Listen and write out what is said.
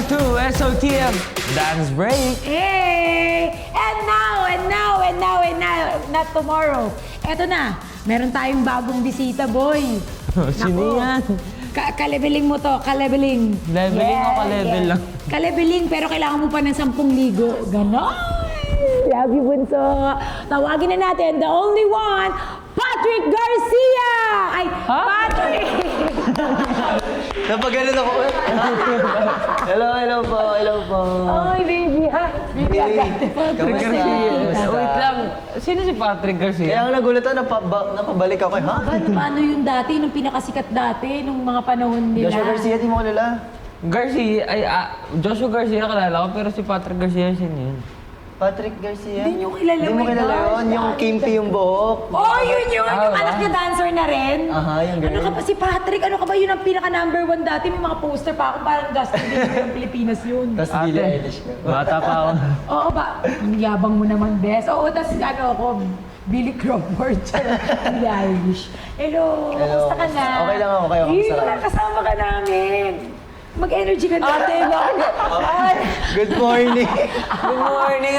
to SOTM Dance Break. Hey! And now, not tomorrow. Eto na, meron tayong bagong bisita, boy. Sino Naku. yan? Kalebeling mo to, kalebeling. Leveling o ka-level lang? Kalebeling, pero kailangan mo pa ng 10 ligo. Ganon! Love you, bunso. Tawagin na natin, the only one, Patrick Garcia! Ay, Ha? Patrick! Napagalan ako. Hello po. Oy, baby, ha? Baby, agad. Kamusta? Wait lang. Sino si Patrick Garcia? Kaya ang nagulat ako, napabalik ako. Ha? Paano yung dati, nung pinakasikat dati, nung mga panahon nila? Joshua Garcia, di mo kilala? Garcia, Joshua Garcia kalala ko, pero si Patrick Garcia sino yun? Patrick Garcia? Hindi nyo kilala, Hindi mo my kilala gosh. yun? Yung kimpi yung buhok? Oh, yun. Yung Ah, anak niya dancer na rin. Aha, yung Ano girl. ka ba, si Patrick, ano ka ba yun ang pinaka number 1 dati? May mga poster pa ako, parang Justin Bieber ng Pilipinas yun. Tapos Billie Eilish ka. Bata pa ako. Oo ba? Ang yabang mo naman, Bes. Oo, tas ano ako, Billy Crawford. Billie Eilish. Hello, Hello. kamusta ka na? Okay lang ako, kayo, kamusta ka? Kasama ka namin. Mag-energy ka natin. Ay, Good morning! Good morning,